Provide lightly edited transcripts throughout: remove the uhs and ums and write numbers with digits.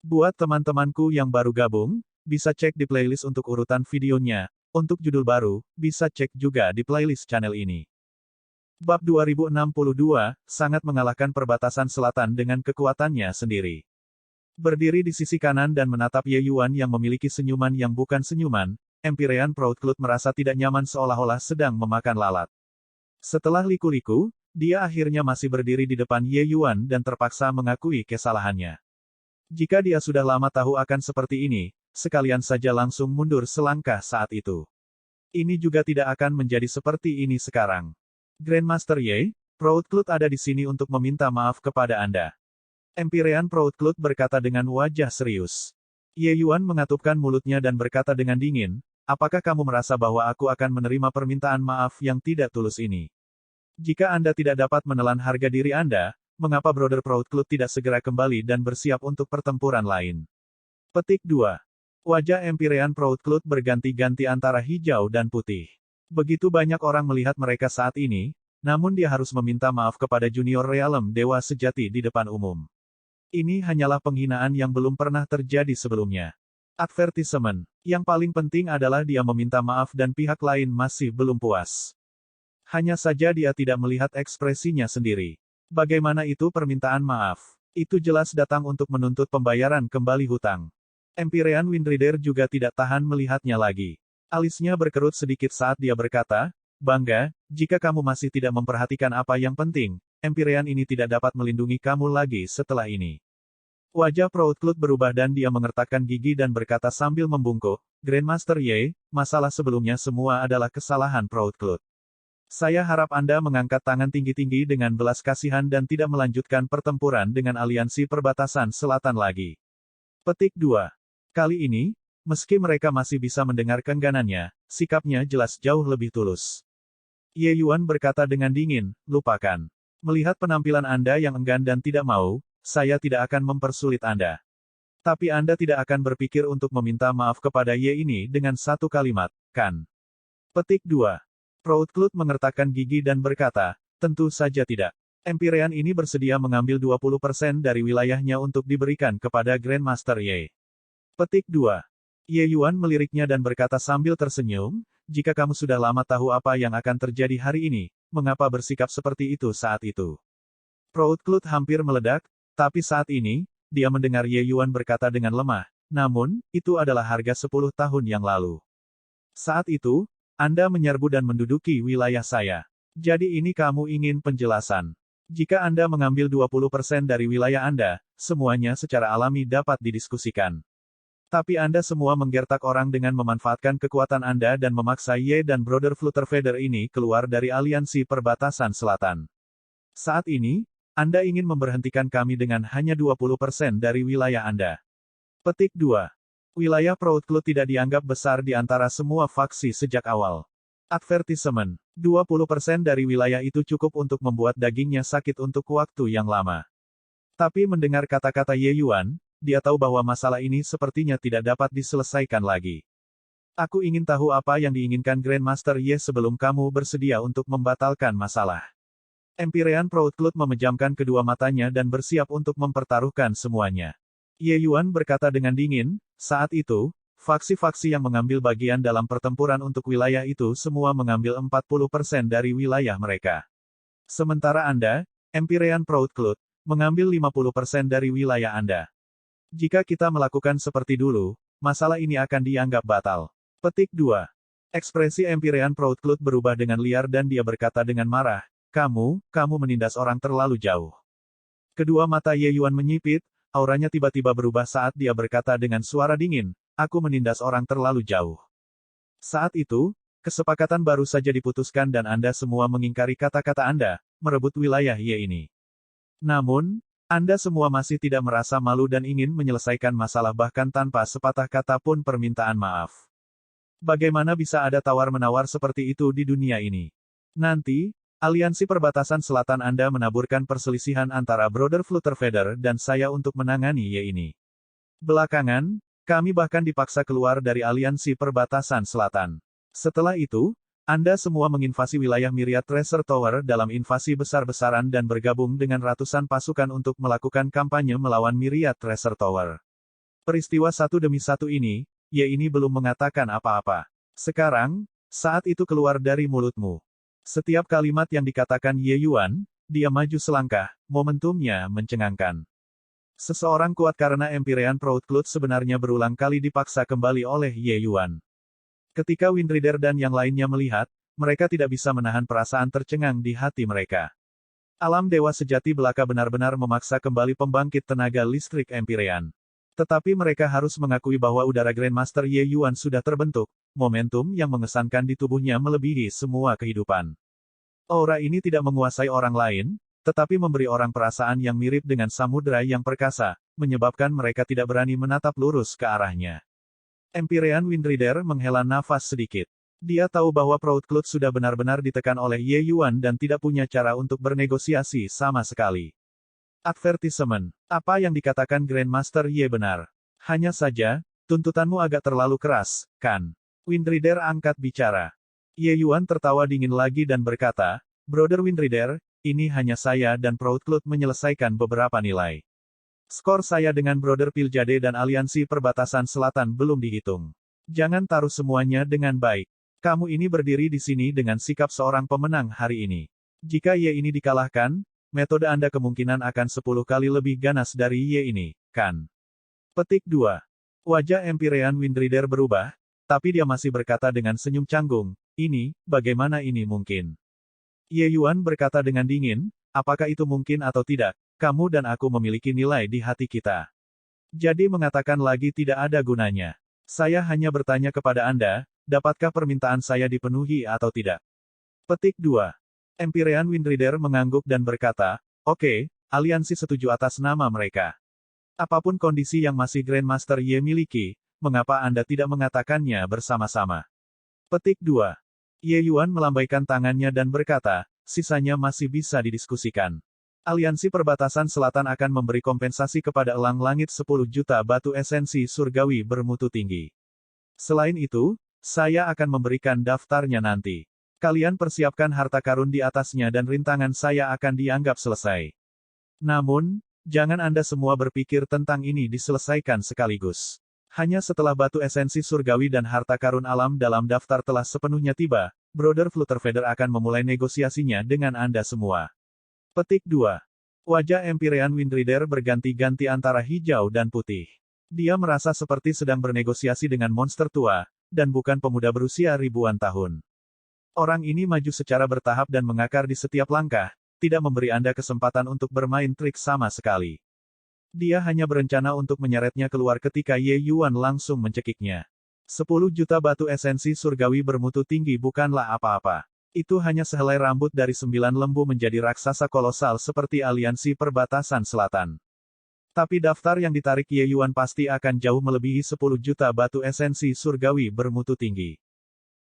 Buat teman-temanku yang baru gabung, bisa cek di playlist untuk urutan videonya. Untuk judul baru, bisa cek juga di playlist channel ini. Bab 2062, sangat mengalahkan perbatasan selatan dengan kekuatannya sendiri. Berdiri di sisi kanan dan menatap Ye Yuan yang memiliki senyuman yang bukan senyuman, Empyrean Proudcloud merasa tidak nyaman seolah-olah sedang memakan lalat. Setelah liku-liku, dia akhirnya masih berdiri di depan Ye Yuan dan terpaksa mengakui kesalahannya. Jika dia sudah lama tahu akan seperti ini, sekalian saja langsung mundur selangkah saat itu. Ini juga tidak akan menjadi seperti ini sekarang. Grandmaster Ye, Proudcloud ada di sini untuk meminta maaf kepada Anda. Empyrean Proudcloud berkata dengan wajah serius. Ye Yuan mengatupkan mulutnya dan berkata dengan dingin, apakah kamu merasa bahwa aku akan menerima permintaan maaf yang tidak tulus ini? Jika Anda tidak dapat menelan harga diri Anda, mengapa Brother Proudcloud tidak segera kembali dan bersiap untuk pertempuran lain? Petik 2. Wajah Empyrean Proudcloud berganti-ganti antara hijau dan putih. Begitu banyak orang melihat mereka saat ini, namun dia harus meminta maaf kepada Junior Realm Dewa Sejati di depan umum. Ini hanyalah penghinaan yang belum pernah terjadi sebelumnya. Advertisement. Yang paling penting adalah dia meminta maaf dan pihak lain masih belum puas. Hanya saja dia tidak melihat ekspresinya sendiri. Bagaimana itu permintaan maaf? Itu jelas datang untuk menuntut pembayaran kembali hutang. Empyrean Windrider juga tidak tahan melihatnya lagi. Alisnya berkerut sedikit saat dia berkata, bangga, jika kamu masih tidak memperhatikan apa yang penting, Empyrean ini tidak dapat melindungi kamu lagi setelah ini. Wajah Proudcloud berubah dan dia mengertakkan gigi dan berkata sambil membungkuk, Grandmaster Ye, masalah sebelumnya semua adalah kesalahan Proudcloud. Saya harap Anda mengangkat tangan tinggi-tinggi dengan belas kasihan dan tidak melanjutkan pertempuran dengan aliansi perbatasan selatan lagi. Petik 2. Kali ini, meski mereka masih bisa mendengar kengganannya, sikapnya jelas jauh lebih tulus. Ye Yuan berkata dengan dingin, lupakan. Melihat penampilan Anda yang enggan dan tidak mau, saya tidak akan mempersulit Anda. Tapi Anda tidak akan berpikir untuk meminta maaf kepada Ye ini dengan satu kalimat, kan? Petik 2. Proudcloud mengertakkan gigi dan berkata, tentu saja tidak. Empyrean ini bersedia mengambil 20% dari wilayahnya untuk diberikan kepada Grandmaster Ye. Petik 2. Ye Yuan meliriknya dan berkata sambil tersenyum, jika kamu sudah lama tahu apa yang akan terjadi hari ini, mengapa bersikap seperti itu saat itu? Proudcloud hampir meledak, tapi saat ini, dia mendengar Ye Yuan berkata dengan lemah, namun, itu adalah harga 10 tahun yang lalu. Saat itu, Anda menyerbu dan menduduki wilayah saya. Jadi ini kamu ingin penjelasan. Jika Anda mengambil 20% dari wilayah Anda, semuanya secara alami dapat didiskusikan. Tapi Anda semua menggertak orang dengan memanfaatkan kekuatan Anda dan memaksa Ye dan Brother Flutterfeather ini keluar dari aliansi perbatasan selatan. Saat ini, Anda ingin memberhentikan kami dengan hanya 20% dari wilayah Anda. Petik 2. Wilayah Proudcloud tidak dianggap besar di antara semua faksi sejak awal. Advertisement. 20% dari wilayah itu cukup untuk membuat dagingnya sakit untuk waktu yang lama. Tapi mendengar kata-kata Ye Yuan, dia tahu bahwa masalah ini sepertinya tidak dapat diselesaikan lagi. Aku ingin tahu apa yang diinginkan Grandmaster Ye sebelum kamu bersedia untuk membatalkan masalah. Empyrean Proudcloud memejamkan kedua matanya dan bersiap untuk mempertaruhkan semuanya. Ye Yuan berkata dengan dingin, saat itu, faksi-faksi yang mengambil bagian dalam pertempuran untuk wilayah itu semua mengambil 40% dari wilayah mereka. Sementara Anda, Empyrean Proudcloud, mengambil 50% dari wilayah Anda. Jika kita melakukan seperti dulu, masalah ini akan dianggap batal. Petik 2. Ekspresi Empyrean Proudcloud berubah dengan liar dan dia berkata dengan marah, kamu menindas orang terlalu jauh. Kedua mata Ye Yuan menyipit, auranya tiba-tiba berubah saat dia berkata dengan suara dingin, aku menindas orang terlalu jauh. Saat itu, kesepakatan baru saja diputuskan dan Anda semua mengingkari kata-kata Anda, merebut wilayah Ye ini. Namun, Anda semua masih tidak merasa malu dan ingin menyelesaikan masalah bahkan tanpa sepatah kata pun permintaan maaf. Bagaimana bisa ada tawar-menawar seperti itu di dunia ini? Nanti, Aliansi Perbatasan Selatan Anda menaburkan perselisihan antara Brother Flutterfeather dan saya untuk menangani Ye ini. Belakangan, kami bahkan dipaksa keluar dari Aliansi Perbatasan Selatan. Setelah itu, Anda semua menginvasi wilayah Myriad Treasure Tower dalam invasi besar-besaran dan bergabung dengan ratusan pasukan untuk melakukan kampanye melawan Myriad Treasure Tower. Peristiwa satu demi satu ini, Ye ini belum mengatakan apa-apa. Sekarang, saat itu keluar dari mulutmu. Setiap kalimat yang dikatakan Ye Yuan, dia maju selangkah, momentumnya mencengangkan. Seseorang kuat karena Empyrean Proudcloud sebenarnya berulang kali dipaksa kembali oleh Ye Yuan. Ketika Windrider dan yang lainnya melihat, mereka tidak bisa menahan perasaan tercengang di hati mereka. Alam dewa sejati belaka benar-benar memaksa kembali pembangkit tenaga listrik Empyrean. Tetapi mereka harus mengakui bahwa udara Grandmaster Ye Yuan sudah terbentuk, momentum yang mengesankan di tubuhnya melebihi semua kehidupan. Aura ini tidak menguasai orang lain, tetapi memberi orang perasaan yang mirip dengan samudera yang perkasa, menyebabkan mereka tidak berani menatap lurus ke arahnya. Empyrean Windrider menghela nafas sedikit. Dia tahu bahwa Proudcloud sudah benar-benar ditekan oleh Ye Yuan dan tidak punya cara untuk bernegosiasi sama sekali. Advertisement. Apa yang dikatakan Grandmaster Ye benar. Hanya saja, tuntutanmu agak terlalu keras, kan? Windrider angkat bicara. Ye Yuan tertawa dingin lagi dan berkata, Brother Windrider, ini hanya saya dan Proudcloud menyelesaikan beberapa nilai. Skor saya dengan Brother Piljade dan Aliansi Perbatasan Selatan belum dihitung. Jangan taruh semuanya dengan baik. Kamu ini berdiri di sini dengan sikap seorang pemenang hari ini. Jika Ye ini dikalahkan, metode Anda kemungkinan akan 10 kali lebih ganas dari Ye ini, kan? Petik 2. Wajah Empyrean Windrider berubah, tapi dia masih berkata dengan senyum canggung, bagaimana ini mungkin? Ye Yuan berkata dengan dingin, apakah itu mungkin atau tidak, kamu dan aku memiliki nilai di hati kita. Jadi mengatakan lagi tidak ada gunanya. Saya hanya bertanya kepada Anda, dapatkah permintaan saya dipenuhi atau tidak? Petik 2. Empyrean Windrider mengangguk dan berkata, oke, aliansi setuju atas nama mereka. Apapun kondisi yang masih Grandmaster Ye miliki, mengapa Anda tidak mengatakannya bersama-sama? Petik 2. Ye Yuan melambaikan tangannya dan berkata, sisanya masih bisa didiskusikan. Aliansi Perbatasan Selatan akan memberi kompensasi kepada Elang Langit 10 juta batu esensi surgawi bermutu tinggi. Selain itu, saya akan memberikan daftarnya nanti. Kalian persiapkan harta karun di atasnya dan rintangan saya akan dianggap selesai. Namun, jangan Anda semua berpikir tentang ini diselesaikan sekaligus. Hanya setelah batu esensi surgawi dan harta karun alam dalam daftar telah sepenuhnya tiba, Brother Flutterfeather akan memulai negosiasinya dengan Anda semua. Petik 2. Wajah Empyrean Windrider berganti-ganti antara hijau dan putih. Dia merasa seperti sedang bernegosiasi dengan monster tua, dan bukan pemuda berusia ribuan tahun. Orang ini maju secara bertahap dan mengakar di setiap langkah, tidak memberi Anda kesempatan untuk bermain trik sama sekali. Dia hanya berencana untuk menyeretnya keluar ketika Ye Yuan langsung mencekiknya. 10 juta batu esensi surgawi bermutu tinggi bukanlah apa-apa. Itu hanya sehelai rambut dari 9 lembu menjadi raksasa kolosal seperti Aliansi Perbatasan Selatan. Tapi daftar yang ditarik Ye Yuan pasti akan jauh melebihi 10 juta batu esensi surgawi bermutu tinggi.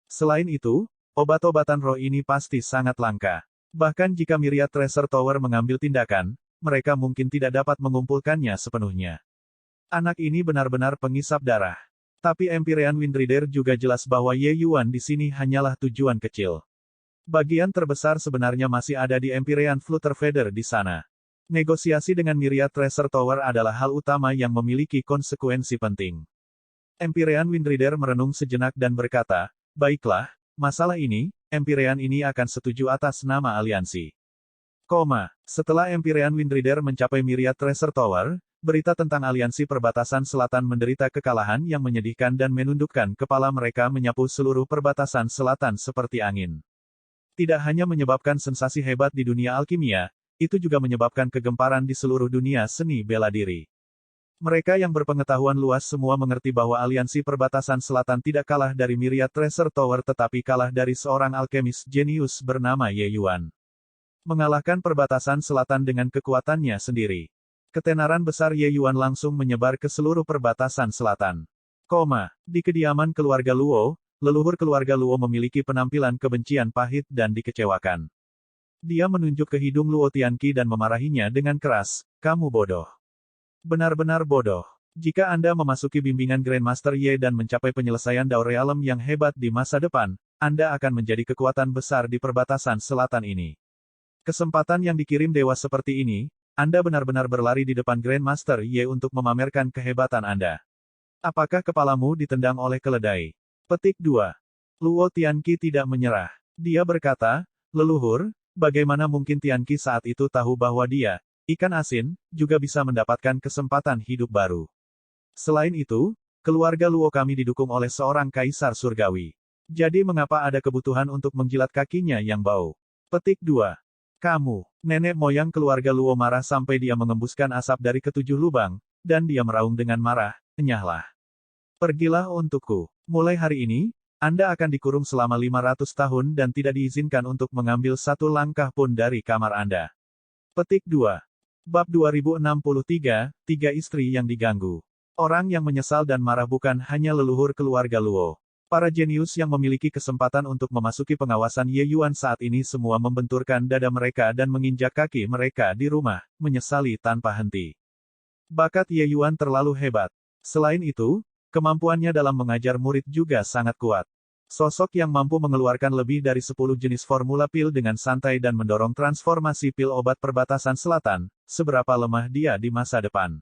Selain itu, obat-obatan roh ini pasti sangat langka. Bahkan jika Myriad Treasure Tower mengambil tindakan, mereka mungkin tidak dapat mengumpulkannya sepenuhnya. Anak ini benar-benar pengisap darah. Tapi Empyrean Windrider juga jelas bahwa Ye Yuan di sini hanyalah tujuan kecil. Bagian terbesar sebenarnya masih ada di Empyrean Flutterfeather di sana. Negosiasi dengan Myriad Treasure Tower adalah hal utama yang memiliki konsekuensi penting. Empyrean Windrider merenung sejenak dan berkata, baiklah, masalah ini, Empyrean ini akan setuju atas nama aliansi. Setelah Empyrean Windrider mencapai Myriad Treasure Tower, berita tentang Aliansi Perbatasan Selatan menderita kekalahan yang menyedihkan dan menundukkan kepala mereka menyapu seluruh perbatasan selatan seperti angin. Tidak hanya menyebabkan sensasi hebat di dunia alkimia, itu juga menyebabkan kegemparan di seluruh dunia seni bela diri. Mereka yang berpengetahuan luas semua mengerti bahwa Aliansi Perbatasan Selatan tidak kalah dari Myriad Treasure Tower tetapi kalah dari seorang alkemis jenius bernama Ye Yuan. Mengalahkan Perbatasan Selatan dengan kekuatannya sendiri. Ketenaran besar Ye Yuan langsung menyebar ke seluruh perbatasan selatan. Di kediaman keluarga Luo, leluhur keluarga Luo memiliki penampilan kebencian pahit dan dikecewakan. Dia menunjuk ke hidung Luo Tianqi dan memarahinya dengan keras, kamu bodoh. Benar-benar bodoh. Jika Anda memasuki bimbingan Grandmaster Ye dan mencapai penyelesaian Dao Realm yang hebat di masa depan, Anda akan menjadi kekuatan besar di perbatasan selatan ini. Kesempatan yang dikirim dewa seperti ini, Anda benar-benar berlari di depan Grandmaster Ye untuk memamerkan kehebatan Anda. Apakah kepalamu ditendang oleh keledai? Petik 2. Luo Tianqi tidak menyerah. Dia berkata, leluhur, bagaimana mungkin Tianqi saat itu tahu bahwa dia, ikan asin, juga bisa mendapatkan kesempatan hidup baru. Selain itu, keluarga Luo kami didukung oleh seorang kaisar surgawi. Jadi mengapa ada kebutuhan untuk menjilat kakinya yang bau? Petik 2. Kamu, nenek moyang keluarga Luo marah sampai dia mengembuskan asap dari ketujuh lubang, dan dia meraung dengan marah, enyahlah. Pergilah untukku. Mulai hari ini, Anda akan dikurung selama 500 tahun dan tidak diizinkan untuk mengambil satu langkah pun dari kamar Anda. Petik 2. Bab 2063, Tiga Istri yang Diganggu. Orang yang menyesal dan marah bukan hanya leluhur keluarga Luo. Para jenius yang memiliki kesempatan untuk memasuki pengawasan Ye Yuan saat ini semua membenturkan dada mereka dan menginjak kaki mereka di rumah, menyesali tanpa henti. Bakat Ye Yuan terlalu hebat. Selain itu, kemampuannya dalam mengajar murid juga sangat kuat. Sosok yang mampu mengeluarkan lebih dari 10 jenis formula pil dengan santai dan mendorong transformasi pil obat perbatasan selatan, seberapa lemah dia di masa depan.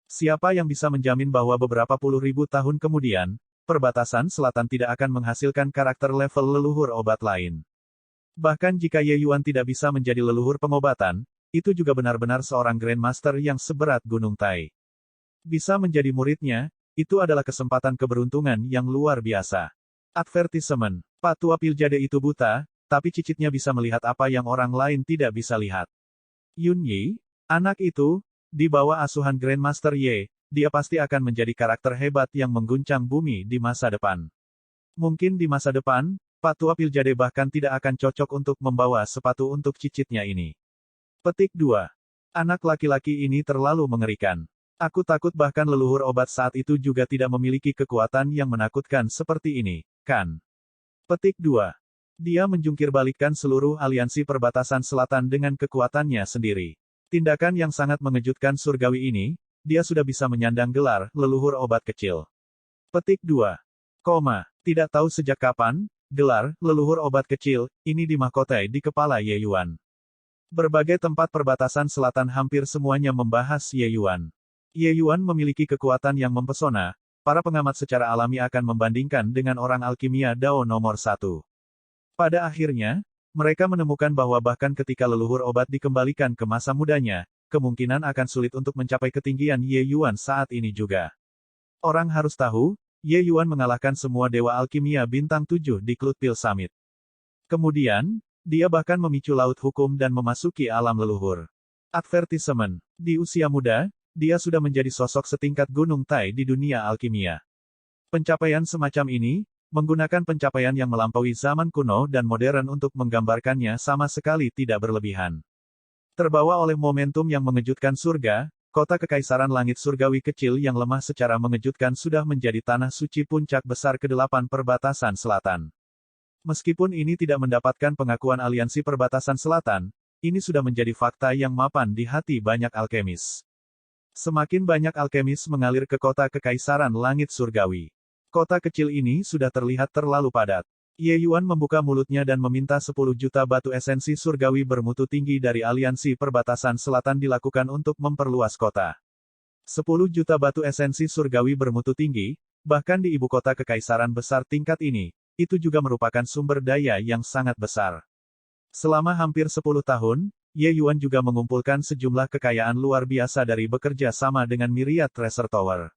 Siapa yang bisa menjamin bahwa beberapa puluh ribu tahun kemudian, perbatasan selatan tidak akan menghasilkan karakter level leluhur obat lain. Bahkan jika Ye Yuan tidak bisa menjadi leluhur pengobatan, itu juga benar-benar seorang Grandmaster yang seberat Gunung Tai. Bisa menjadi muridnya, itu adalah kesempatan keberuntungan yang luar biasa. Advertisement. Patua Piljade itu buta, tapi cicitnya bisa melihat apa yang orang lain tidak bisa lihat. Yun Yi, anak itu, di bawah asuhan Grandmaster Ye, dia pasti akan menjadi karakter hebat yang mengguncang bumi di masa depan. Mungkin di masa depan, Patua Piljade bahkan tidak akan cocok untuk membawa sepatu untuk cicitnya ini. Petik 2. Anak laki-laki ini terlalu mengerikan. Aku takut bahkan leluhur obat saat itu juga tidak memiliki kekuatan yang menakutkan seperti ini, kan? Petik 2. Dia menjungkirbalikkan seluruh aliansi perbatasan selatan dengan kekuatannya sendiri. Tindakan yang sangat mengejutkan surgawi ini, dia sudah bisa menyandang gelar leluhur obat kecil. Petik 2. Tidak tahu sejak kapan, gelar leluhur obat kecil ini dimahkotai di kepala Ye Yuan. Berbagai tempat perbatasan selatan hampir semuanya membahas Ye Yuan. Ye Yuan memiliki kekuatan yang mempesona, para pengamat secara alami akan membandingkan dengan orang alkimia Dao nomor 1. Pada akhirnya, mereka menemukan bahwa bahkan ketika leluhur obat dikembalikan ke masa mudanya, kemungkinan akan sulit untuk mencapai ketinggian Ye Yuan saat ini juga. Orang harus tahu, Ye Yuan mengalahkan semua dewa alkimia bintang 7 di Cloud Pil Summit. Kemudian, dia bahkan memicu laut hukum dan memasuki alam leluhur. Advertisement. Di usia muda, dia sudah menjadi sosok setingkat Gunung Tai di dunia alkimia. Pencapaian semacam ini, menggunakan pencapaian yang melampaui zaman kuno dan modern untuk menggambarkannya sama sekali tidak berlebihan. Terbawa oleh momentum yang mengejutkan surga, kota kekaisaran langit surgawi kecil yang lemah secara mengejutkan sudah menjadi tanah suci puncak besar ke-8 perbatasan selatan. Meskipun ini tidak mendapatkan pengakuan aliansi perbatasan selatan, ini sudah menjadi fakta yang mapan di hati banyak alkemis. Semakin banyak alkemis mengalir ke kota kekaisaran langit surgawi. Kota kecil ini sudah terlihat terlalu padat. Ye Yuan membuka mulutnya dan meminta 10 juta batu esensi surgawi bermutu tinggi dari aliansi perbatasan selatan dilakukan untuk memperluas kota. 10 juta batu esensi surgawi bermutu tinggi, bahkan di ibu kota kekaisaran besar tingkat ini, itu juga merupakan sumber daya yang sangat besar. Selama hampir 10 tahun, Ye Yuan juga mengumpulkan sejumlah kekayaan luar biasa dari bekerja sama dengan Myriad Treasure Tower.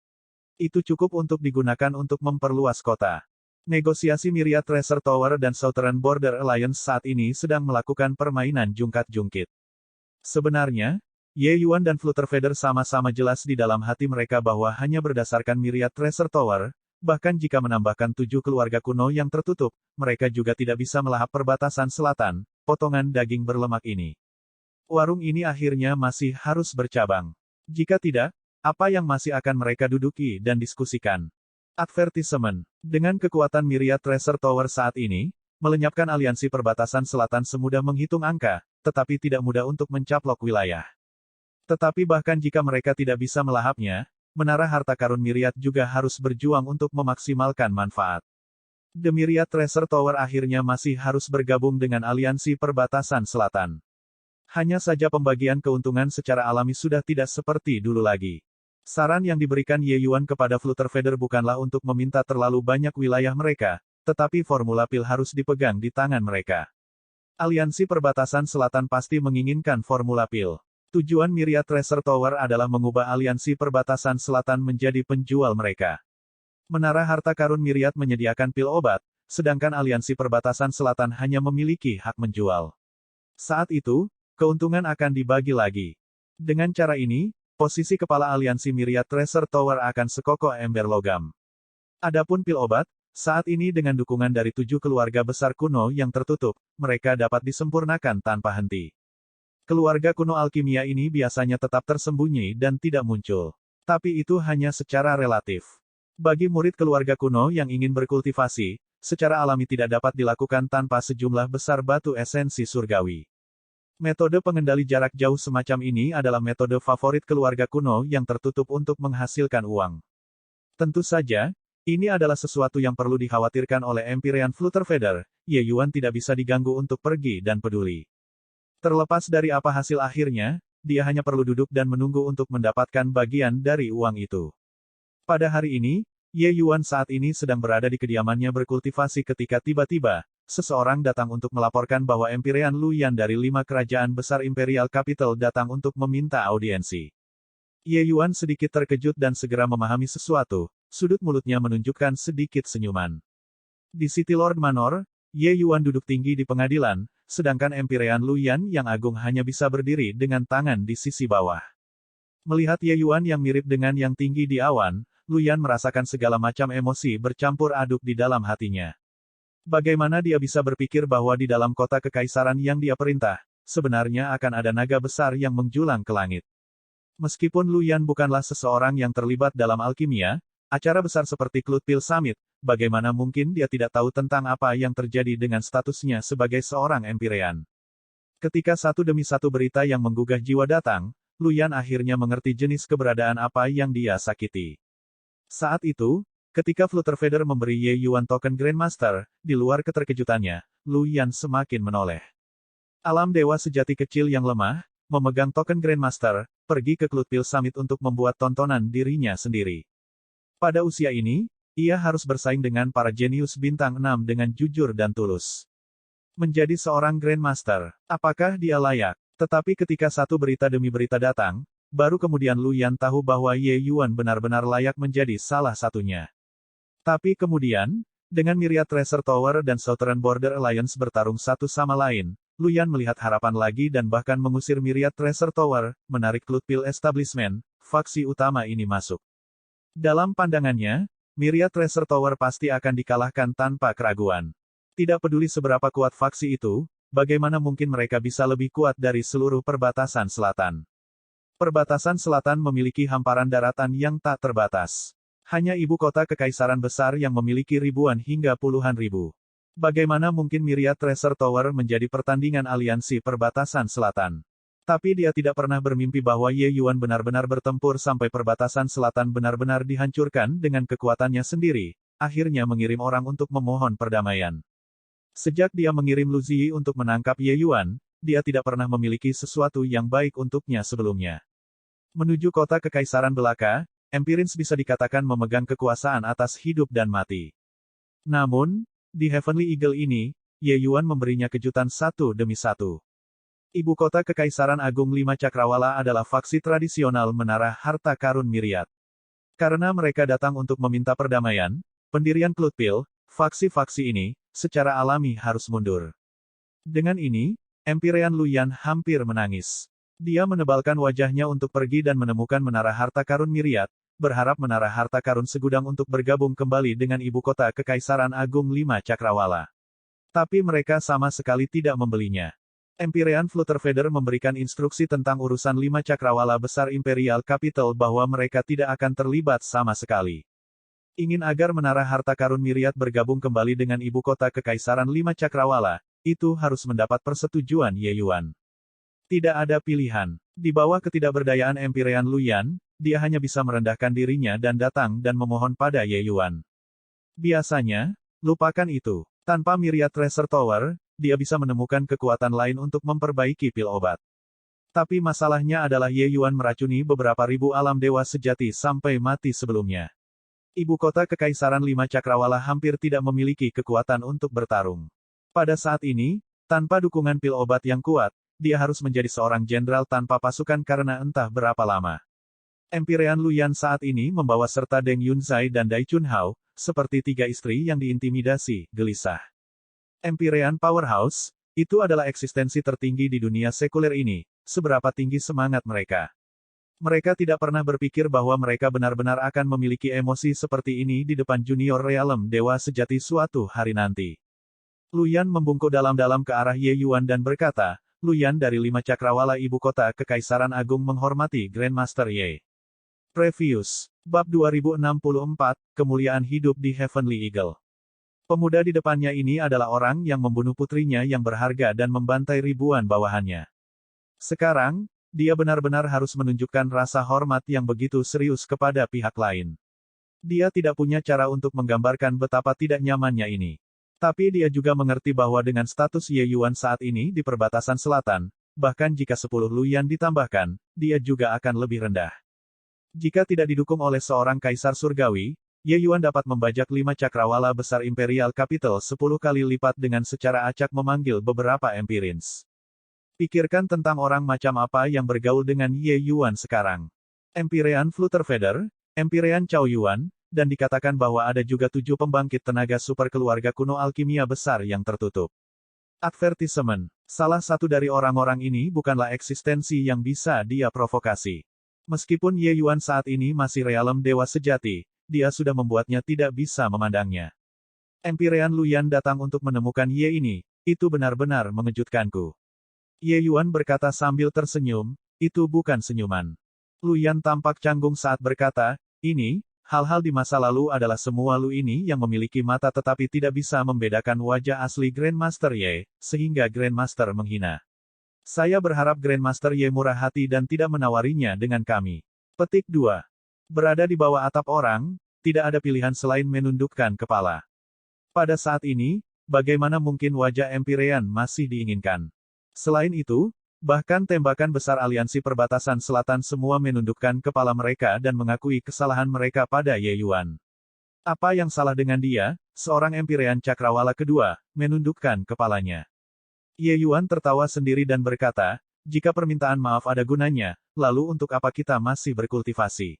Itu cukup untuk digunakan untuk memperluas kota. Negosiasi Myriad Treasure Tower dan Southern Border Alliance saat ini sedang melakukan permainan jungkat-jungkit. Sebenarnya, Ye Yuan dan Flutterfeather sama-sama jelas di dalam hati mereka bahwa hanya berdasarkan Myriad Treasure Tower, bahkan jika menambahkan 7 keluarga kuno yang tertutup, mereka juga tidak bisa melahap perbatasan selatan, potongan daging berlemak ini. Warung ini akhirnya masih harus bercabang. Jika tidak, apa yang masih akan mereka duduki dan diskusikan? Advertisement. Dengan kekuatan Myriad Treasure Tower saat ini, melenyapkan aliansi perbatasan selatan semudah menghitung angka, tetapi tidak mudah untuk mencaplok wilayah. Tetapi bahkan jika mereka tidak bisa melahapnya, menara harta karun Myriad juga harus berjuang untuk memaksimalkan manfaat. The Myriad Treasure Tower akhirnya masih harus bergabung dengan aliansi perbatasan selatan. Hanya saja pembagian keuntungan secara alami sudah tidak seperti dulu lagi. Saran yang diberikan Ye Yuan kepada Flutterfeather bukanlah untuk meminta terlalu banyak wilayah mereka, tetapi formula pil harus dipegang di tangan mereka. Aliansi Perbatasan Selatan pasti menginginkan formula pil. Tujuan Myriad Treasure Tower adalah mengubah Aliansi Perbatasan Selatan menjadi penjual mereka. Menara Harta Karun Myriad menyediakan pil obat, sedangkan Aliansi Perbatasan Selatan hanya memiliki hak menjual. Saat itu, keuntungan akan dibagi lagi. Dengan cara ini, posisi kepala Aliansi Myriad Treasure Tower akan sekokoh ember logam. Adapun pil obat, saat ini dengan dukungan dari 7 keluarga besar kuno yang tertutup, mereka dapat disempurnakan tanpa henti. Keluarga kuno alkimia ini biasanya tetap tersembunyi dan tidak muncul. Tapi itu hanya secara relatif. Bagi murid keluarga kuno yang ingin berkultivasi, secara alami tidak dapat dilakukan tanpa sejumlah besar batu esensi surgawi. Metode pengendali jarak jauh semacam ini adalah metode favorit keluarga kuno yang tertutup untuk menghasilkan uang. Tentu saja, ini adalah sesuatu yang perlu dikhawatirkan oleh Empyrean Flutterfeather. Ye Yuan tidak bisa diganggu untuk pergi dan peduli. Terlepas dari apa hasil akhirnya, dia hanya perlu duduk dan menunggu untuk mendapatkan bagian dari uang itu. Pada hari ini, Ye Yuan saat ini sedang berada di kediamannya berkultivasi ketika tiba-tiba, seseorang datang untuk melaporkan bahwa Empyrean Luyan dari 5 kerajaan besar Imperial Capital datang untuk meminta audiensi. Ye Yuan sedikit terkejut dan segera memahami sesuatu, sudut mulutnya menunjukkan sedikit senyuman. Di City Lord Manor, Ye Yuan duduk tinggi di pengadilan, sedangkan Empyrean Luyan yang agung hanya bisa berdiri dengan tangan di sisi bawah. Melihat Ye Yuan yang mirip dengan yang tinggi di awan, Luyan merasakan segala macam emosi bercampur aduk di dalam hatinya. Bagaimana dia bisa berpikir bahwa di dalam kota kekaisaran yang dia perintah, sebenarnya akan ada naga besar yang menjulang ke langit. Meskipun Luyan bukanlah seseorang yang terlibat dalam alkimia, acara besar seperti Cloud Pil Summit, bagaimana mungkin dia tidak tahu tentang apa yang terjadi dengan statusnya sebagai seorang Empyrean. Ketika satu demi satu berita yang menggugah jiwa datang, Luyan akhirnya mengerti jenis keberadaan apa yang dia sakiti. Saat itu, ketika Flutterfeather memberi Ye Yuan token Grandmaster, di luar keterkejutannya, Luyan semakin menoleh. Alam dewa sejati kecil yang lemah, memegang token Grandmaster, pergi ke Cloud Pil Summit untuk membuat tontonan dirinya sendiri. Pada usia ini, ia harus bersaing dengan para jenius bintang 6 dengan jujur dan tulus. Menjadi seorang Grandmaster, apakah dia layak? Tetapi ketika satu berita demi berita datang, baru kemudian Luyan tahu bahwa Ye Yuan benar-benar layak menjadi salah satunya. Tapi kemudian, dengan Myriad Treasure Tower dan Southern Border Alliance bertarung satu sama lain, Luyan melihat harapan lagi dan bahkan mengusir Myriad Treasure Tower, menarik Cloud Pil Establishment, faksi utama ini masuk. Dalam pandangannya, Myriad Treasure Tower pasti akan dikalahkan tanpa keraguan. Tidak peduli seberapa kuat faksi itu, bagaimana mungkin mereka bisa lebih kuat dari seluruh perbatasan selatan. Perbatasan selatan memiliki hamparan daratan yang tak terbatas. Hanya ibu kota kekaisaran besar yang memiliki ribuan hingga puluhan ribu. Bagaimana mungkin Myriad Treasure Tower menjadi pertandingan aliansi perbatasan selatan? Tapi dia tidak pernah bermimpi bahwa Ye Yuan benar-benar bertempur sampai perbatasan selatan benar-benar dihancurkan dengan kekuatannya sendiri, akhirnya mengirim orang untuk memohon perdamaian. Sejak dia mengirim Lu Ziyi untuk menangkap Ye Yuan, dia tidak pernah memiliki sesuatu yang baik untuknya sebelumnya. Menuju kota kekaisaran belaka, Empyreans bisa dikatakan memegang kekuasaan atas hidup dan mati. Namun, di Heavenly Eagle ini, Ye Yuan memberinya kejutan satu demi satu. Ibu kota kekaisaran agung 5 Cakrawala adalah faksi tradisional Menara Harta Karun Myriad. Karena mereka datang untuk meminta perdamaian, pendirian Cloud Pil, faksi-faksi ini, secara alami harus mundur. Dengan ini, Empyrean Luyan hampir menangis. Dia menebalkan wajahnya untuk pergi dan menemukan Menara Harta Karun Myriad, berharap Menara Harta Karun Segudang untuk bergabung kembali dengan ibu kota Kekaisaran Agung 5 Cakrawala. Tapi mereka sama sekali tidak membelinya. Empyrean Flutterfeather memberikan instruksi tentang urusan 5 Cakrawala besar Imperial Capital bahwa mereka tidak akan terlibat sama sekali. Ingin agar Menara Harta Karun Myriad bergabung kembali dengan ibu kota Kekaisaran 5 Cakrawala, itu harus mendapat persetujuan Ye Yuan. Tidak ada pilihan. Di bawah ketidakberdayaan Empyrean Luyan, dia hanya bisa merendahkan dirinya dan datang dan memohon pada Ye Yuan. Biasanya, lupakan itu. Tanpa Myriad Treasure Tower, dia bisa menemukan kekuatan lain untuk memperbaiki pil obat. Tapi masalahnya adalah Ye Yuan meracuni beberapa ribu alam dewa sejati sampai mati sebelumnya. Ibu kota Kekaisaran Lima Cakrawala hampir tidak memiliki kekuatan untuk bertarung. Pada saat ini, tanpa dukungan pil obat yang kuat, dia harus menjadi seorang jenderal tanpa pasukan karena entah berapa lama. Empirean Luyan saat ini membawa serta Deng Yunzai dan Dai Chunhao, seperti tiga istri yang diintimidasi, gelisah. Empirean Powerhouse, itu adalah eksistensi tertinggi di dunia sekuler ini, seberapa tinggi semangat mereka. Mereka tidak pernah berpikir bahwa mereka benar-benar akan memiliki emosi seperti ini di depan Junior Realm Dewa Sejati suatu hari nanti. Luyan membungkuk dalam-dalam ke arah Ye Yuan dan berkata, Luyan dari Lima Cakrawala Ibu Kota Kekaisaran Agung menghormati Grandmaster Ye. Previous. Bab 2064, Kemuliaan Hidup di Heavenly Eagle. Pemuda di depannya ini adalah orang yang membunuh putrinya yang berharga dan membantai ribuan bawahannya. Sekarang, dia benar-benar harus menunjukkan rasa hormat yang begitu serius kepada pihak lain. Dia tidak punya cara untuk menggambarkan betapa tidak nyamannya ini. Tapi dia juga mengerti bahwa dengan status Ye Yuan saat ini di perbatasan selatan, bahkan jika 10 Luyan ditambahkan, dia juga akan lebih rendah. Jika tidak didukung oleh seorang kaisar surgawi, Ye Yuan dapat membajak 5 cakrawala besar Imperial Capital 10 kali lipat dengan secara acak memanggil beberapa Empirins. Pikirkan tentang orang macam apa yang bergaul dengan Ye Yuan sekarang. Empirean Flutterfeather, Empirean Cao Yuan, dan dikatakan bahwa ada juga 7 pembangkit tenaga super keluarga kuno alkimia besar yang tertutup. Advertisement. Salah satu dari orang-orang ini bukanlah eksistensi yang bisa dia provokasi. Meskipun Ye Yuan saat ini masih realem dewa sejati, dia sudah membuatnya tidak bisa memandangnya. Empirean Luyan datang untuk menemukan Ye ini, itu benar-benar mengejutkanku. Ye Yuan berkata sambil tersenyum, itu bukan senyuman. Luyan tampak canggung saat berkata, ini, hal-hal di masa lalu adalah semua Lu ini yang memiliki mata tetapi tidak bisa membedakan wajah asli Grandmaster Ye, sehingga Grandmaster menghina. Saya berharap Grandmaster Ye murah hati dan tidak menawarinya dengan kami. Petik 2. Berada di bawah atap orang, tidak ada pilihan selain menundukkan kepala. Pada saat ini, bagaimana mungkin wajah Empirean masih diinginkan? Selain itu, bahkan tembakan besar aliansi perbatasan selatan semua menundukkan kepala mereka dan mengakui kesalahan mereka pada Ye Yuan. Apa yang salah dengan dia? Seorang Empirean Cakrawala kedua, menundukkan kepalanya. Ye Yuan tertawa sendiri dan berkata, jika permintaan maaf ada gunanya, lalu untuk apa kita masih berkultivasi?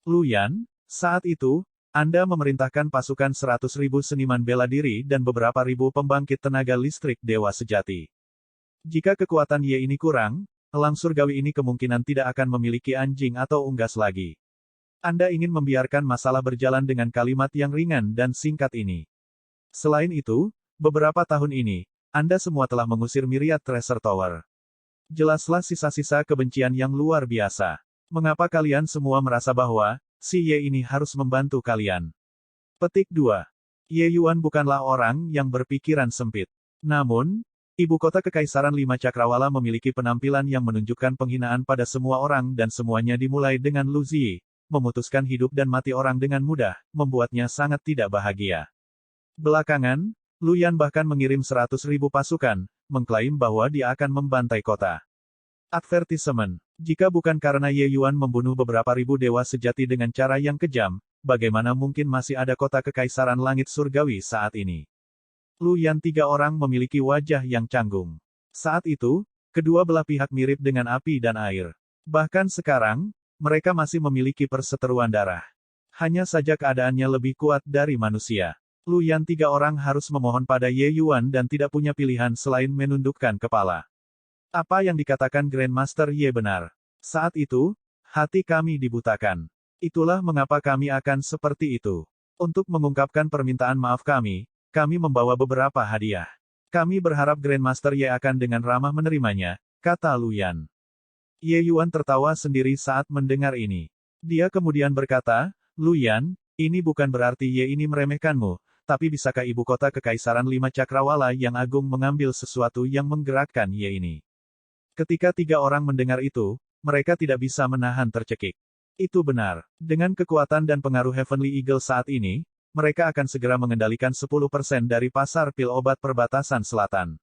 Luyan, saat itu, Anda memerintahkan pasukan 100.000 seniman bela diri dan beberapa ribu pembangkit tenaga listrik dewa sejati. Jika kekuatan Ye ini kurang, elang surgawi ini kemungkinan tidak akan memiliki anjing atau unggas lagi. Anda ingin membiarkan masalah berjalan dengan kalimat yang ringan dan singkat ini. Selain itu, beberapa tahun ini, Anda semua telah mengusir Myriad Treasure Tower. Jelaslah sisa-sisa kebencian yang luar biasa. Mengapa kalian semua merasa bahwa, si Ye ini harus membantu kalian? Petik 2. Ye Yuan bukanlah orang yang berpikiran sempit. Namun, Ibu kota Kekaisaran Lima Cakrawala memiliki penampilan yang menunjukkan penghinaan pada semua orang dan semuanya dimulai dengan Lu Ziyi, memutuskan hidup dan mati orang dengan mudah, membuatnya sangat tidak bahagia. Belakangan, Luyan bahkan mengirim 100.000 pasukan, mengklaim bahwa dia akan membantai kota. Advertisement. Jika bukan karena Ye Yuan membunuh beberapa ribu dewa sejati dengan cara yang kejam, bagaimana mungkin masih ada kota Kekaisaran Langit Surgawi saat ini? Luyan 3 orang memiliki wajah yang canggung. Saat itu, kedua belah pihak mirip dengan api dan air. Bahkan sekarang, mereka masih memiliki perseteruan darah. Hanya saja keadaannya lebih kuat dari manusia. Luyan 3 orang harus memohon pada Ye Yuan dan tidak punya pilihan selain menundukkan kepala. Apa yang dikatakan Grandmaster Ye benar. Saat itu, hati kami dibutakan. Itulah mengapa kami akan seperti itu. Untuk mengungkapkan permintaan maaf kami membawa beberapa hadiah. Kami berharap Grandmaster Ye akan dengan ramah menerimanya, kata Luyan. Ye Yuan tertawa sendiri saat mendengar ini. Dia kemudian berkata, Luyan, ini bukan berarti Ye ini meremehkanmu, tapi bisakah ibu kota Kekaisaran Lima Cakrawala yang agung mengambil sesuatu yang menggerakkan Ye ini? Ketika 3 orang mendengar itu, mereka tidak bisa menahan tercekik. Itu benar. Dengan kekuatan dan pengaruh Heavenly Eagle saat ini, mereka akan segera mengendalikan 10% dari pasar pil obat perbatasan selatan.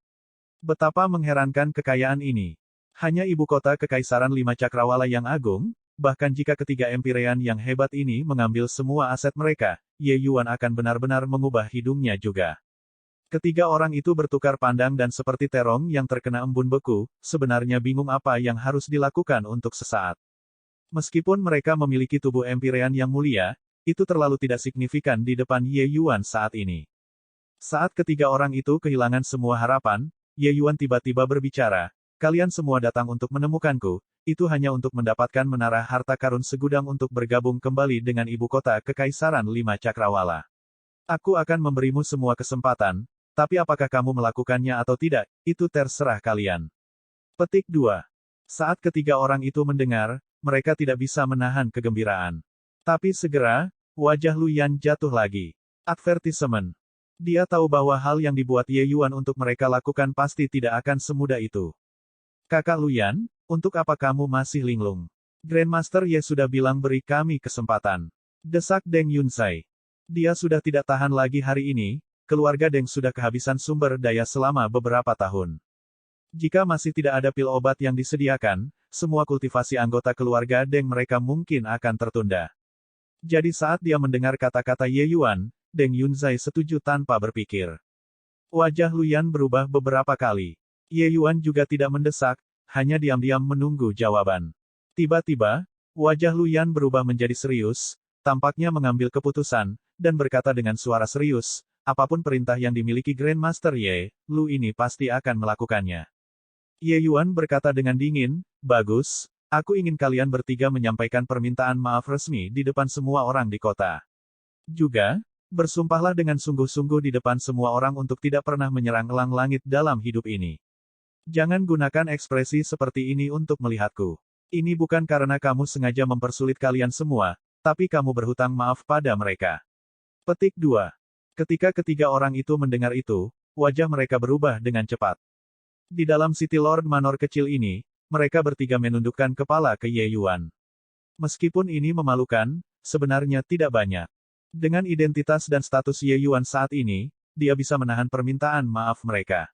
Betapa mengherankan kekayaan ini. Hanya ibu kota Kekaisaran Lima Cakrawala yang agung, bahkan jika ketiga Empyrean yang hebat ini mengambil semua aset mereka, Ye Yuan akan benar-benar mengubah hidungnya juga. Ketiga orang itu bertukar pandang dan seperti terong yang terkena embun beku, sebenarnya bingung apa yang harus dilakukan untuk sesaat. Meskipun mereka memiliki tubuh Empyrean yang mulia, itu terlalu tidak signifikan di depan Ye Yuan saat ini. Saat ketiga orang itu kehilangan semua harapan, Ye Yuan tiba-tiba berbicara, "Kalian semua datang untuk menemukanku, itu hanya untuk mendapatkan menara harta karun segudang untuk bergabung kembali dengan ibu kota Kekaisaran Lima Cakrawala. Aku akan memberimu semua kesempatan, tapi apakah kamu melakukannya atau tidak, itu terserah kalian." Petik 2. Saat ketiga orang itu mendengar, mereka tidak bisa menahan kegembiraan. Tapi segera, wajah Lu Yan jatuh lagi. Advertisement. Dia tahu bahwa hal yang dibuat Ye Yuan untuk mereka lakukan pasti tidak akan semudah itu. "Kakak Lu Yan, untuk apa kamu masih linglung? Grandmaster Ye sudah bilang beri kami kesempatan," desak Deng Yunzai. Dia sudah tidak tahan lagi hari ini, keluarga Deng sudah kehabisan sumber daya selama beberapa tahun. Jika masih tidak ada pil obat yang disediakan, semua kultivasi anggota keluarga Deng mereka mungkin akan tertunda. Jadi saat dia mendengar kata-kata Ye Yuan, Deng Yunzai setuju tanpa berpikir. Wajah Lu Yan berubah beberapa kali. Ye Yuan juga tidak mendesak, hanya diam-diam menunggu jawaban. Tiba-tiba, wajah Lu Yan berubah menjadi serius, tampaknya mengambil keputusan, dan berkata dengan suara serius, "Apapun perintah yang dimiliki Grandmaster Ye, Lu ini pasti akan melakukannya." Ye Yuan berkata dengan dingin, "Bagus. Aku ingin kalian bertiga menyampaikan permintaan maaf resmi di depan semua orang di kota. Juga, bersumpahlah dengan sungguh-sungguh di depan semua orang untuk tidak pernah menyerang elang langit dalam hidup ini. Jangan gunakan ekspresi seperti ini untuk melihatku. Ini bukan karena kamu sengaja mempersulit kalian semua, tapi kamu berhutang maaf pada mereka." Petik 2. Ketika ketiga orang itu mendengar itu, wajah mereka berubah dengan cepat. Di dalam City Lord Manor kecil ini, mereka bertiga menundukkan kepala ke Ye Yuan. Meskipun ini memalukan, sebenarnya tidak banyak. Dengan identitas dan status Ye Yuan saat ini, dia bisa menahan permintaan maaf mereka.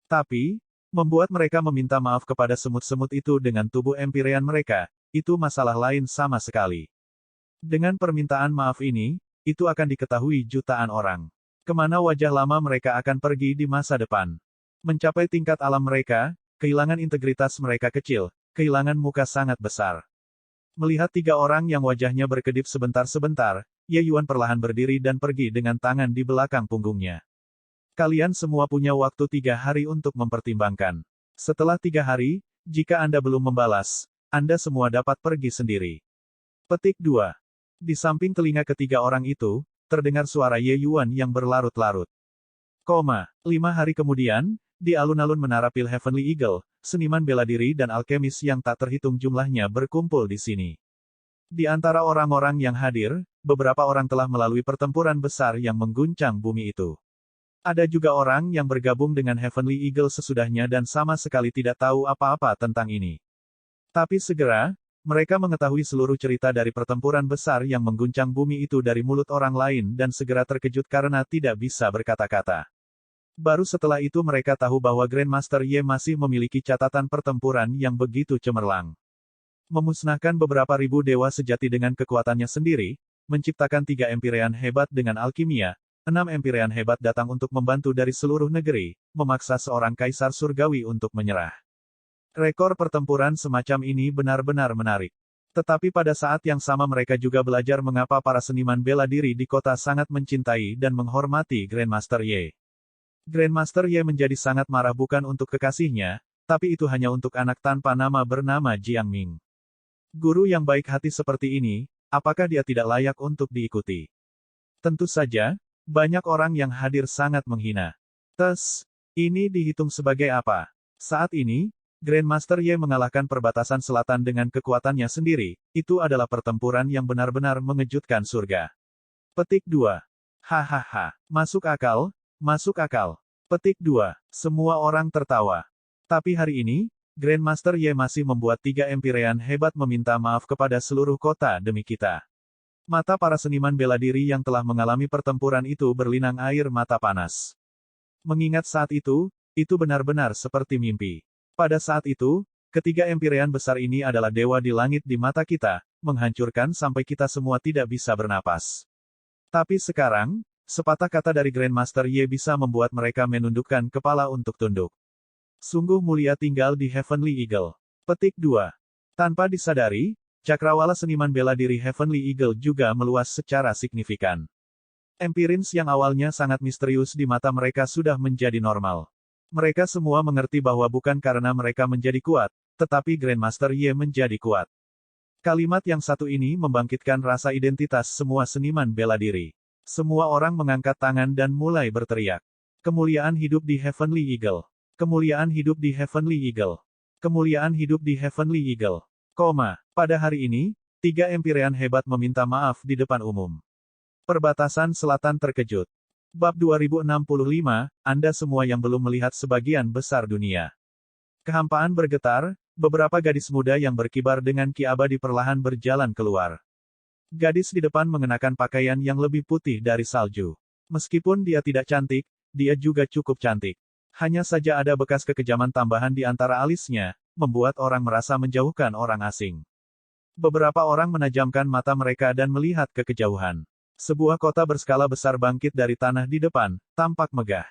Tapi, membuat mereka meminta maaf kepada semut-semut itu dengan tubuh Empyrean mereka, itu masalah lain sama sekali. Dengan permintaan maaf ini, itu akan diketahui jutaan orang. Kemana wajah lama mereka akan pergi di masa depan? Mencapai tingkat alam mereka, kehilangan integritas mereka kecil, kehilangan muka sangat besar. Melihat tiga orang yang wajahnya berkedip sebentar-sebentar, Ye Yuan perlahan berdiri dan pergi dengan tangan di belakang punggungnya. "Kalian semua punya waktu 3 hari untuk mempertimbangkan. Setelah 3 hari, jika Anda belum membalas, Anda semua dapat pergi sendiri." Petik 2. Di samping telinga ketiga orang itu, terdengar suara Ye Yuan yang berlarut-larut. 5 hari kemudian, di alun-alun menara pil Heavenly Eagle, seniman bela diri dan alkemis yang tak terhitung jumlahnya berkumpul di sini. Di antara orang-orang yang hadir, beberapa orang telah melalui pertempuran besar yang mengguncang bumi itu. Ada juga orang yang bergabung dengan Heavenly Eagle sesudahnya dan sama sekali tidak tahu apa-apa tentang ini. Tapi segera, mereka mengetahui seluruh cerita dari pertempuran besar yang mengguncang bumi itu dari mulut orang lain dan segera terkejut karena tidak bisa berkata-kata. Baru setelah itu mereka tahu bahwa Grandmaster Ye masih memiliki catatan pertempuran yang begitu cemerlang. Memusnahkan beberapa ribu dewa sejati dengan kekuatannya sendiri, menciptakan 3 Empyrean hebat dengan alkimia, 6 Empyrean hebat datang untuk membantu dari seluruh negeri, memaksa seorang kaisar surgawi untuk menyerah. Rekor pertempuran semacam ini benar-benar menarik. Tetapi pada saat yang sama mereka juga belajar mengapa para seniman bela diri di kota sangat mencintai dan menghormati Grandmaster Ye. Grandmaster Ye menjadi sangat marah bukan untuk kekasihnya, tapi itu hanya untuk anak tanpa nama bernama Jiang Ming. Guru yang baik hati seperti ini, apakah dia tidak layak untuk diikuti? Tentu saja, banyak orang yang hadir sangat menghina. Ini dihitung sebagai apa? Saat ini, Grandmaster Ye mengalahkan perbatasan selatan dengan kekuatannya sendiri, itu adalah pertempuran yang benar-benar mengejutkan surga. Petik 2. Hahaha, masuk akal. Masuk akal. Petik 2. Semua orang tertawa. Tapi hari ini, Grandmaster Ye masih membuat 3 Empyrean hebat meminta maaf kepada seluruh kota demi kita. Mata para seniman bela diri yang telah mengalami pertempuran itu berlinang air mata panas. Mengingat saat itu benar-benar seperti mimpi. Pada saat itu, Ketiga Empyrean besar ini adalah dewa di langit di mata kita, menghancurkan sampai kita semua tidak bisa bernapas. Tapi sekarang, sepatah kata dari Grandmaster Ye bisa membuat mereka menundukkan kepala untuk tunduk. Sungguh mulia tinggal di Heavenly Eagle. Petik 2. Tanpa disadari, cakrawala seniman bela diri Heavenly Eagle juga meluas secara signifikan. Empyreans yang awalnya sangat misterius di mata mereka sudah menjadi normal. Mereka semua mengerti bahwa bukan karena mereka menjadi kuat, tetapi Grandmaster Ye menjadi kuat. Kalimat yang satu ini membangkitkan rasa identitas semua seniman bela diri. Semua orang mengangkat tangan dan mulai berteriak. Kemuliaan hidup di Heavenly Eagle. Kemuliaan hidup di Heavenly Eagle. Kemuliaan hidup di Heavenly Eagle. Pada hari ini, 3 Empyrean hebat meminta maaf di depan umum. Perbatasan Selatan terkejut. Bab 2065, Anda semua yang belum melihat sebagian besar dunia. Kehampaan bergetar, beberapa gadis muda yang berkibar dengan ki abadi perlahan berjalan keluar. Gadis di depan mengenakan pakaian yang lebih putih dari salju. Meskipun dia tidak cantik, dia juga cukup cantik. Hanya saja ada bekas kekejaman tambahan di antara alisnya, membuat orang merasa menjauhkan orang asing. Beberapa orang menajamkan mata mereka dan melihat ke kejauhan. Sebuah kota berskala besar bangkit dari tanah di depan, tampak megah.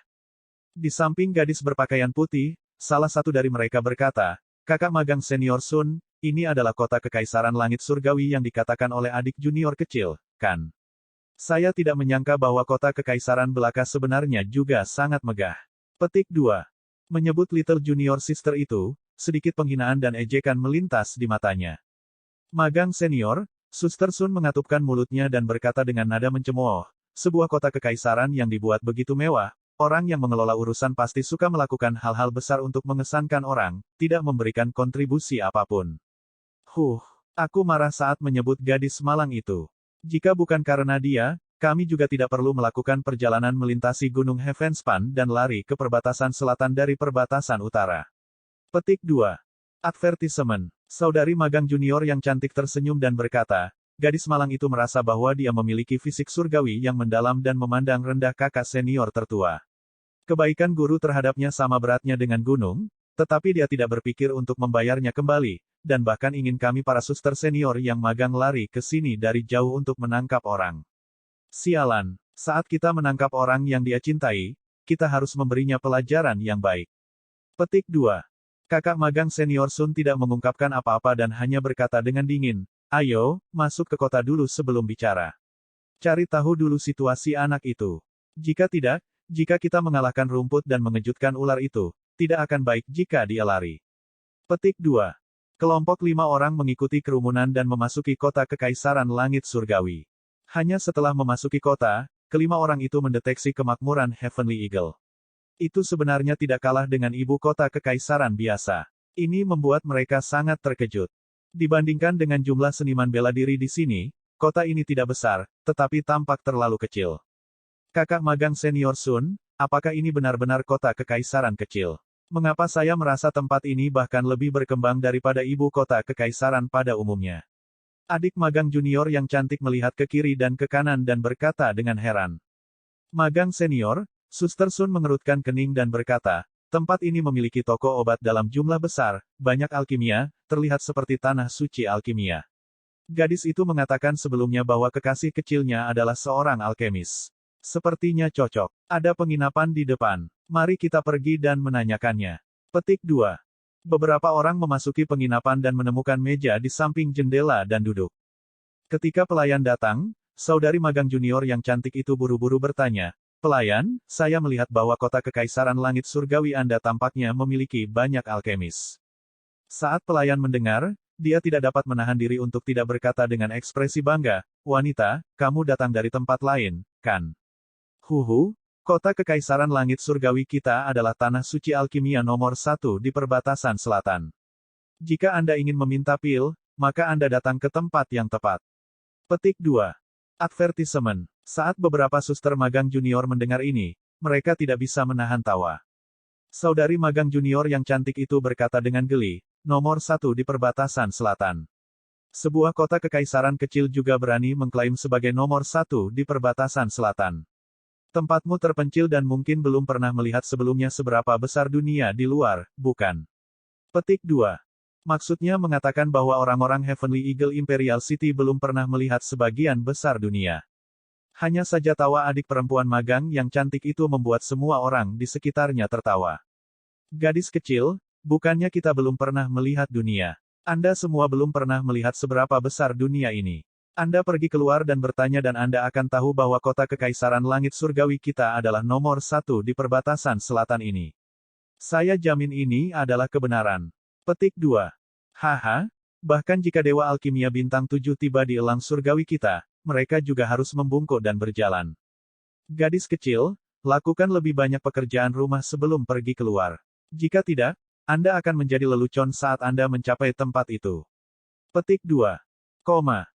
Di samping gadis berpakaian putih, salah satu dari mereka berkata, "Kakak magang senior Sun, ini adalah kota kekaisaran langit surgawi yang dikatakan oleh adik junior kecil, kan? Saya tidak menyangka bahwa kota kekaisaran belaka sebenarnya juga sangat megah." Petik 2. Menyebut Little Junior Sister itu, sedikit penghinaan dan ejekan melintas di matanya. Magang senior, Suster Sun mengatupkan mulutnya dan berkata dengan nada mencemooh, "Sebuah kota kekaisaran yang dibuat begitu mewah, orang yang mengelola urusan pasti suka melakukan hal-hal besar untuk mengesankan orang, tidak memberikan kontribusi apapun." Aku marah saat menyebut gadis malang itu. Jika bukan karena dia, kami juga tidak perlu melakukan perjalanan melintasi Gunung Heavenspan dan lari ke perbatasan selatan dari perbatasan utara. Petik 2. Advertisement. Saudari magang junior yang cantik tersenyum dan berkata, gadis malang itu merasa bahwa dia memiliki fisik surgawi yang mendalam dan memandang rendah kakak senior tertua. Kebaikan guru terhadapnya sama beratnya dengan gunung, tetapi dia tidak berpikir untuk membayarnya kembali, dan bahkan ingin kami para suster senior yang magang lari ke sini dari jauh untuk menangkap orang. Sialan, saat kita menangkap orang yang dia cintai, kita harus memberinya pelajaran yang baik. Petik 2. Kakak magang senior Sun tidak mengungkapkan apa-apa dan hanya berkata dengan dingin, "Ayo, masuk ke kota dulu sebelum bicara. Cari tahu dulu situasi anak itu. Jika tidak, jika kita mengalahkan rumput dan mengejutkan ular itu, tidak akan baik jika dia lari." Petik 2. Kelompok 5 orang mengikuti kerumunan dan memasuki kota kekaisaran langit surgawi. Hanya setelah memasuki kota, kelima orang itu mendeteksi kemakmuran Heavenly Eagle. Itu sebenarnya tidak kalah dengan ibu kota kekaisaran biasa. Ini membuat mereka sangat terkejut. Dibandingkan dengan jumlah seniman bela diri di sini, kota ini tidak besar, tetapi tampak terlalu kecil. Kakak magang senior Sun, apakah ini benar-benar kota kekaisaran kecil? Mengapa saya merasa tempat ini bahkan lebih berkembang daripada ibu kota kekaisaran pada umumnya? Adik magang junior yang cantik melihat ke kiri dan ke kanan dan berkata dengan heran. Magang senior, Suster Sun mengerutkan kening dan berkata, tempat ini memiliki toko obat dalam jumlah besar, banyak alkimia, terlihat seperti tanah suci alkimia. Gadis itu mengatakan sebelumnya bahwa kekasih kecilnya adalah seorang alkemis. Sepertinya cocok. Ada penginapan di depan. Mari kita pergi dan menanyakannya. Petik 2. Beberapa orang memasuki penginapan dan menemukan meja di samping jendela dan duduk. Ketika pelayan datang, saudari magang junior yang cantik itu buru-buru bertanya, "Pelayan, saya melihat bahwa kota kekaisaran langit surgawi Anda tampaknya memiliki banyak alkemis." Saat pelayan mendengar, dia tidak dapat menahan diri untuk tidak berkata dengan ekspresi bangga, "Wanita, kamu datang dari tempat lain, kan?" Kota kekaisaran langit surgawi kita adalah tanah suci alkimia nomor 1 di perbatasan selatan. Jika Anda ingin meminta pil, maka Anda datang ke tempat yang tepat. Petik 2. Advertisement. Saat beberapa suster magang junior mendengar ini, mereka tidak bisa menahan tawa. Saudari magang junior yang cantik itu berkata dengan geli, nomor 1 di perbatasan selatan. Sebuah kota kekaisaran kecil juga berani mengklaim sebagai nomor 1 di perbatasan selatan. Tempatmu terpencil dan mungkin belum pernah melihat sebelumnya seberapa besar dunia di luar, bukan? Petik 2. Maksudnya mengatakan bahwa orang-orang Heavenly Eagle Imperial City belum pernah melihat sebagian besar dunia. Hanya saja tawa adik perempuan magang yang cantik itu membuat semua orang di sekitarnya tertawa. Gadis kecil, bukannya kita belum pernah melihat dunia. Anda semua belum pernah melihat seberapa besar dunia ini. Anda pergi keluar dan bertanya dan Anda akan tahu bahwa kota kekaisaran langit surgawi kita adalah nomor 1 di perbatasan selatan ini. Saya jamin ini adalah kebenaran. Petik 2. Haha, bahkan jika Dewa Alkimia Bintang 7 tiba di elang surgawi kita, mereka juga harus membungkuk dan berjalan. Gadis kecil, lakukan lebih banyak pekerjaan rumah sebelum pergi keluar. Jika tidak, Anda akan menjadi lelucon saat Anda mencapai tempat itu. Petik 2.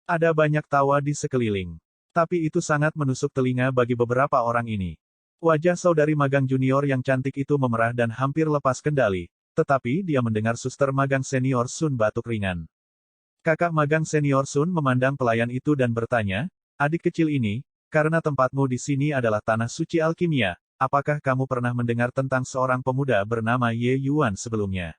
Ada banyak tawa di sekeliling. Tapi itu sangat menusuk telinga bagi beberapa orang ini. Wajah saudari magang junior yang cantik itu memerah dan hampir lepas kendali, tetapi dia mendengar suster magang senior Sun batuk ringan. Kakak magang senior Sun memandang pelayan itu dan bertanya, adik kecil ini, karena tempatmu di sini adalah tanah suci alkimia, apakah kamu pernah mendengar tentang seorang pemuda bernama Ye Yuan sebelumnya?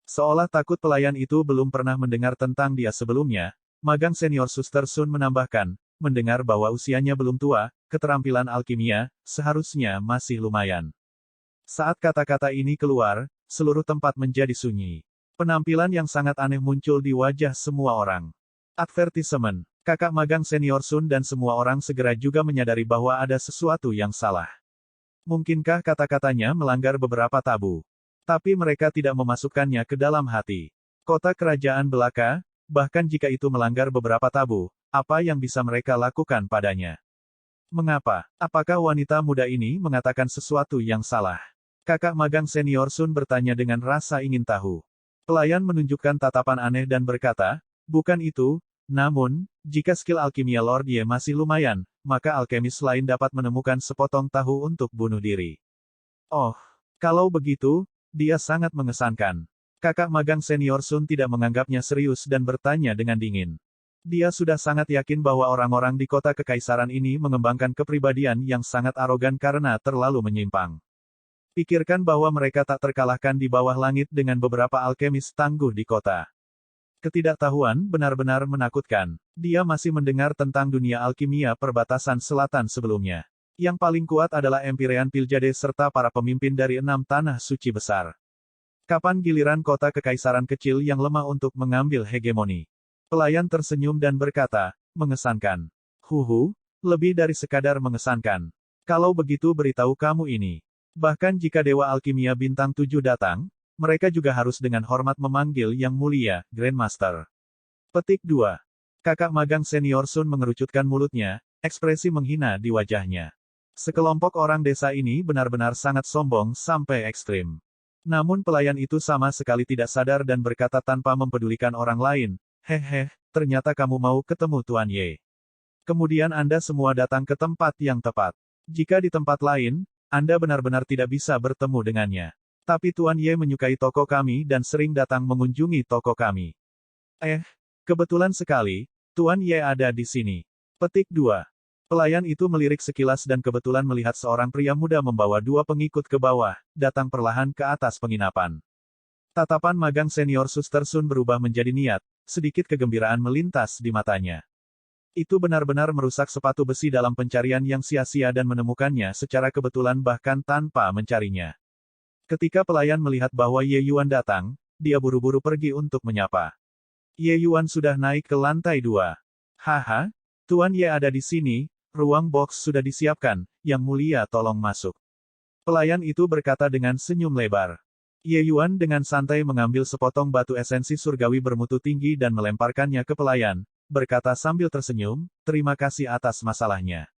Seolah takut pelayan itu belum pernah mendengar tentang dia sebelumnya, magang senior suster Sun menambahkan, mendengar bahwa usianya belum tua, keterampilan alkimia, seharusnya masih lumayan. Saat kata-kata ini keluar, seluruh tempat menjadi sunyi. Penampilan yang sangat aneh muncul di wajah semua orang. Advertisement. Kakak magang senior Sun dan semua orang segera juga menyadari bahwa ada sesuatu yang salah. Mungkinkah kata-katanya melanggar beberapa tabu? Tapi mereka tidak memasukkannya ke dalam hati. Kota kerajaan belaka, bahkan jika itu melanggar beberapa tabu, apa yang bisa mereka lakukan padanya? Mengapa? Apakah wanita muda ini mengatakan sesuatu yang salah? Kakak magang senior Sun bertanya dengan rasa ingin tahu. Pelayan menunjukkan tatapan aneh dan berkata, bukan itu, namun, jika skill alkimia Lord Ye masih lumayan, maka alkemis lain dapat menemukan sepotong tahu untuk bunuh diri. Oh, kalau begitu, dia sangat mengesankan. Kakak magang senior Sun tidak menganggapnya serius dan bertanya dengan dingin. Dia sudah sangat yakin bahwa orang-orang di kota kekaisaran ini mengembangkan kepribadian yang sangat arogan karena terlalu menyimpang. Pikirkan bahwa mereka tak terkalahkan di bawah langit dengan beberapa alkemis tangguh di kota. Ketidaktahuan benar-benar menakutkan. Dia masih mendengar tentang dunia alkimia perbatasan selatan sebelumnya. Yang paling kuat adalah Empyrean Piljade serta para pemimpin dari 6 tanah suci besar. Kapan giliran kota kekaisaran kecil yang lemah untuk mengambil hegemoni? Pelayan tersenyum dan berkata, mengesankan. Lebih dari sekadar mengesankan. Kalau begitu beritahu kamu ini. Bahkan jika Dewa Alkimia Bintang 7 datang, mereka juga harus dengan hormat memanggil Yang Mulia, Grandmaster. Petik 2. Kakak magang senior Sun mengerucutkan mulutnya, ekspresi menghina di wajahnya. Sekelompok orang desa ini benar-benar sangat sombong sampai ekstrim. Namun pelayan itu sama sekali tidak sadar dan berkata tanpa mempedulikan orang lain, ternyata kamu mau ketemu Tuan Ye. Kemudian Anda semua datang ke tempat yang tepat. Jika di tempat lain, Anda benar-benar tidak bisa bertemu dengannya. Tapi Tuan Ye menyukai toko kami dan sering datang mengunjungi toko kami. Kebetulan sekali, Tuan Ye ada di sini. Petik 2. Pelayan itu melirik sekilas dan kebetulan melihat seorang pria muda membawa 2 pengikut ke bawah, datang perlahan ke atas penginapan. Tatapan magang senior Suster Sun berubah menjadi niat, sedikit kegembiraan melintas di matanya. Itu benar-benar merusak sepatu besi dalam pencarian yang sia-sia dan menemukannya secara kebetulan bahkan tanpa mencarinya. Ketika pelayan melihat bahwa Ye Yuan datang, dia buru-buru pergi untuk menyapa. Ye Yuan sudah naik ke lantai 2. Tuan Ye ada di sini, ruang box sudah disiapkan, Yang Mulia tolong masuk. Pelayan itu berkata dengan senyum lebar. Ye Yuan dengan santai mengambil sepotong batu esensi surgawi bermutu tinggi dan melemparkannya ke pelayan, berkata sambil tersenyum, terima kasih atas masalahnya.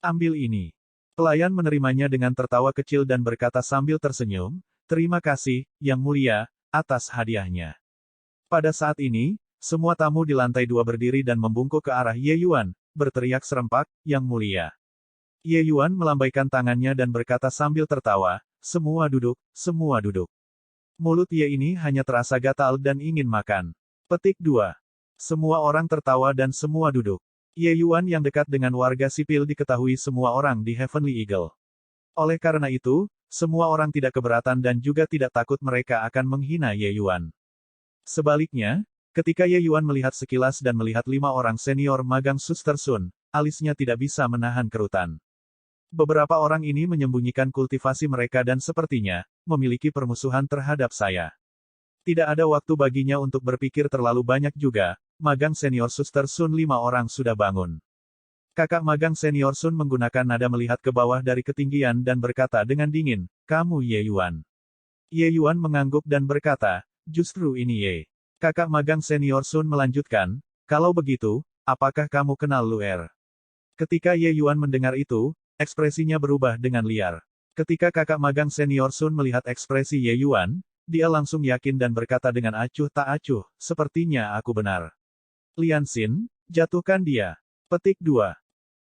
Ambil ini. Pelayan menerimanya dengan tertawa kecil dan berkata sambil tersenyum, terima kasih, Yang Mulia, atas hadiahnya. Pada saat ini, semua tamu di lantai 2 berdiri dan membungkuk ke arah Ye Yuan, berteriak serempak, Yang Mulia. Ye Yuan melambaikan tangannya dan berkata sambil tertawa, semua duduk, semua duduk. Mulut Ye ini hanya terasa gatal dan ingin makan. Petik 2. Semua orang tertawa dan semua duduk. Ye Yuan yang dekat dengan warga sipil diketahui semua orang di Heavenly Eagle. Oleh karena itu, semua orang tidak keberatan dan juga tidak takut mereka akan menghina Ye Yuan. Sebaliknya, ketika Ye Yuan melihat sekilas dan melihat 5 orang senior magang Suster Sun, alisnya tidak bisa menahan kerutan. Beberapa orang ini menyembunyikan kultivasi mereka dan sepertinya memiliki permusuhan terhadap saya. Tidak ada waktu baginya untuk berpikir terlalu banyak juga, magang senior Suster Sun 5 orang sudah bangun. Kakak magang senior Sun menggunakan nada melihat ke bawah dari ketinggian dan berkata dengan dingin, "Kamu Ye Yuan." Ye Yuan mengangguk dan berkata, "Justru ini Ye." Kakak magang senior Sun melanjutkan, "Kalau begitu, apakah kamu kenal Luer?" Ketika Ye Yuan mendengar itu, ekspresinya berubah dengan liar. Ketika kakak magang senior Sun melihat ekspresi Ye Yuan, dia langsung yakin dan berkata dengan acuh tak acuh, "Sepertinya aku benar. Lian Xin, jatuhkan dia." Petik 2.